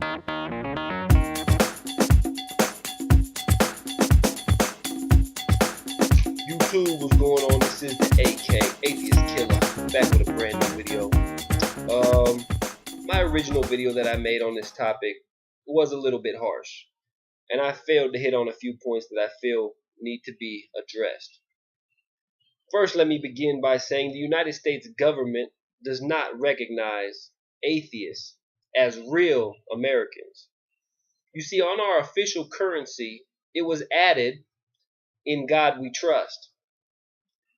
YouTube, what's going on? This is the Atheist Killer, back with a brand new video. My original video that I made on this topic was a little bit harsh, and I failed to hit on a few points that I feel need to be addressed. First, let me begin by saying the United States government does not recognize atheists as real Americans. You see, on our official currency, it was added, "In God we trust."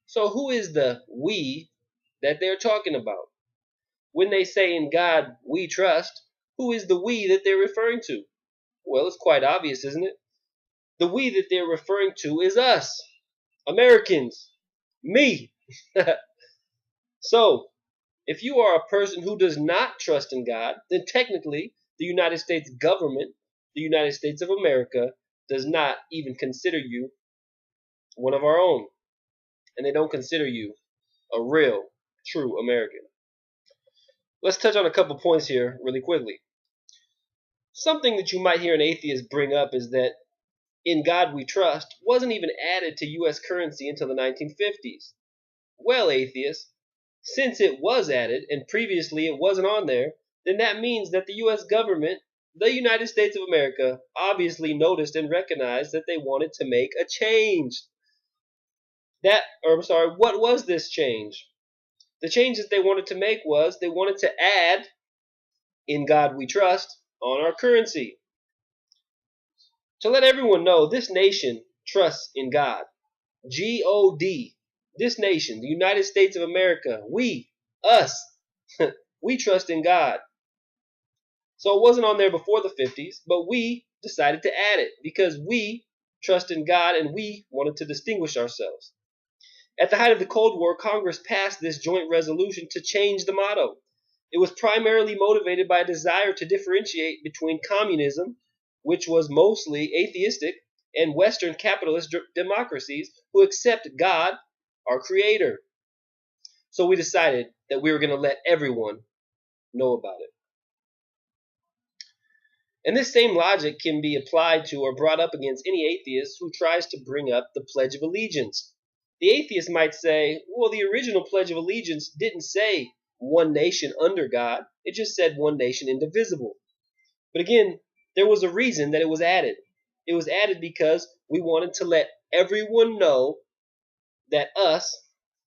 So who is the we that they're talking about? When they say "in God we trust," who is the we that they're referring to? Well, it's quite obvious, isn't it? The we that they're referring to is us, Americans, me. So, if you are a person who does not trust in God, then technically the United States government, the United States of America, does not even consider you one of our own. And they don't consider you a real, true American. Let's touch on a couple points here really quickly. Something that you might hear an atheist bring up is that "in God we trust" wasn't even added to U.S. currency until the 1950s. Well, atheists, since it was added and previously it wasn't on there, then that means that the U.S. government, the United States of America, obviously noticed and recognized that they wanted to make a change. What was this change? The change that they wanted to make was they wanted to add "in God we trust" on our currency. To let everyone know, this nation trusts in God. G-O-D. This nation, the United States of America, we, us, we trust in God. So it wasn't on there before the 50s, but we decided to add it because we trust in God and we wanted to distinguish ourselves. At the height of the Cold War, Congress passed this joint resolution to change the motto. It was primarily motivated by a desire to differentiate between communism, which was mostly atheistic, and Western capitalist democracies who accept God, our creator. So we decided that we were going to let everyone know about it. And this same logic can be applied to or brought up against any atheist who tries to bring up the Pledge of Allegiance. The atheist might say, well, the original Pledge of Allegiance didn't say one nation under God. It just said one nation indivisible. But again, there was a reason that it was added. It was added because we wanted to let everyone know that us,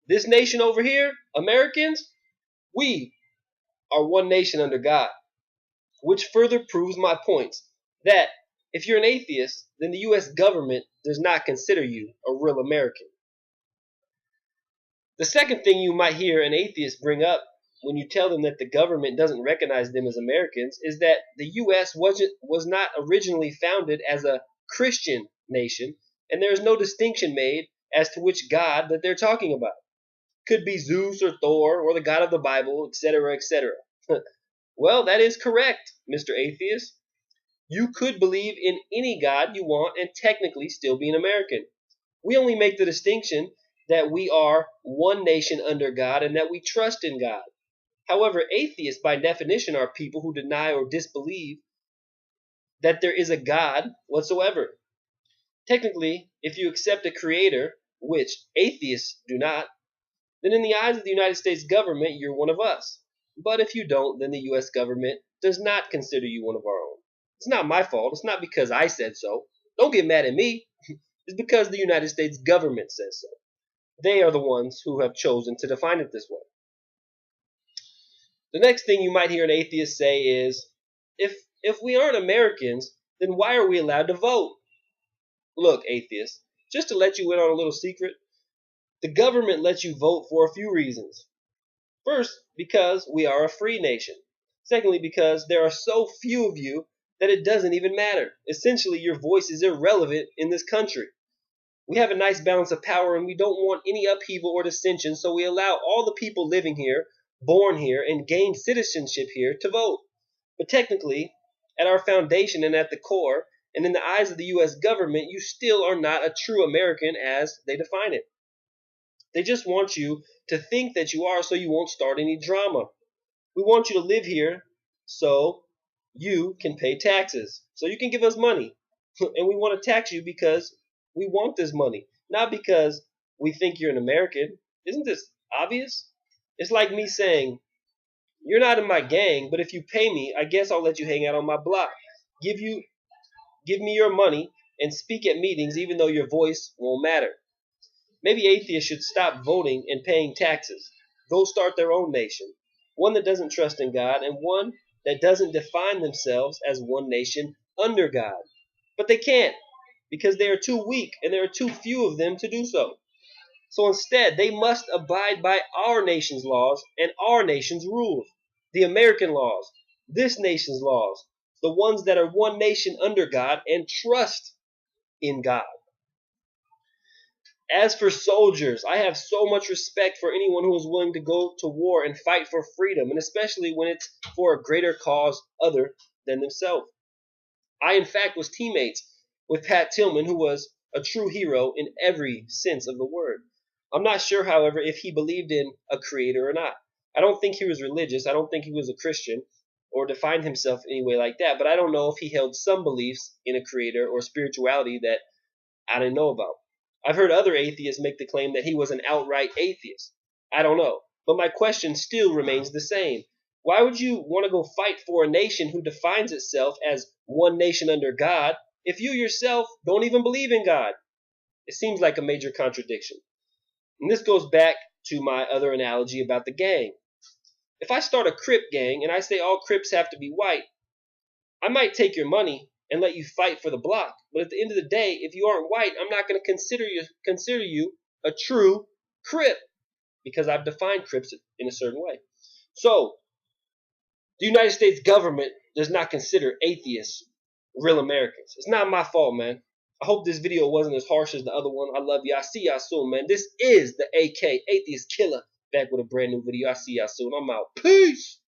this nation over here, Americans, we are one nation under God. Which further proves my point that if you're an atheist, then the U.S. government does not consider you a real American. The second thing you might hear an atheist bring up when you tell them that the government doesn't recognize them as Americans is that the U.S. was not originally founded as a Christian nation, and there is no distinction made as to which God that they're talking about. Could be Zeus or Thor or the God of the Bible, etc., etc. Well, that is correct, Mr. Atheist. You could believe in any God you want and technically still be an American. We only make the distinction that we are one nation under God and that we trust in God. However, atheists by definition are people who deny or disbelieve that there is a God whatsoever. Technically, if you accept a creator, which atheists do not, then in the eyes of the United States government, you're one of us. But if you don't, then the U.S. government does not consider you one of our own. It's not my fault. It's not because I said so. Don't get mad at me. It's because the United States government says so. They are the ones who have chosen to define it this way. The next thing you might hear an atheist say is, if we aren't Americans, then why are we allowed to vote? Look, atheists, just to let you in on a little secret, the government lets you vote for a few reasons. First, because we are a free nation. Secondly, because there are so few of you that it doesn't even matter. Essentially, your voice is irrelevant in this country. We have a nice balance of power and we don't want any upheaval or dissension, so we allow all the people living here, born here, and gained citizenship here to vote. But technically, at our foundation and at the core, and in the eyes of the U.S. government, you still are not a true American as they define it. They just want you to think that you are so you won't start any drama. We want you to live here so you can pay taxes. So you can give us money. And we want to tax you because we want this money, not because we think you're an American. Isn't this obvious? It's like me saying, you're not in my gang, but if you pay me, I guess I'll let you hang out on my block. Give me your money and speak at meetings even though your voice won't matter. Maybe atheists should stop voting and paying taxes. Go start their own nation. One that doesn't trust in God and one that doesn't define themselves as one nation under God. But they can't because they are too weak and there are too few of them to do so. So instead, they must abide by our nation's laws and our nation's rules. The American laws, this nation's laws, the ones that are one nation under God and trust in God. As for soldiers, I have so much respect for anyone who is willing to go to war and fight for freedom, and especially when it's for a greater cause other than themselves. I, in fact, was teammates with Pat Tillman, who was a true hero in every sense of the word. I'm not sure, however, if he believed in a creator or not. I don't think he was religious. I don't think he was a Christian or defined himself any way like that, but I don't know if he held some beliefs in a creator or spirituality that I didn't know about. I've heard other atheists make the claim that he was an outright atheist. I don't know. But my question still remains the same. Why would you want to go fight for a nation who defines itself as one nation under God if you yourself don't even believe in God? It seems like a major contradiction. And this goes back to my other analogy about the gang. If I start a Crip gang and I say all Crips have to be white, I might take your money and let you fight for the block. But at the end of the day, if you aren't white, I'm not going to consider you a true Crip because I've defined Crips in a certain way. So, the United States government does not consider atheists real Americans. It's not my fault, man. I hope this video wasn't as harsh as the other one. I love you. I'll see y'all soon, man. This is the AK Atheist Killer back with a brand new video. I'll see y'all soon. I'm out. Peace.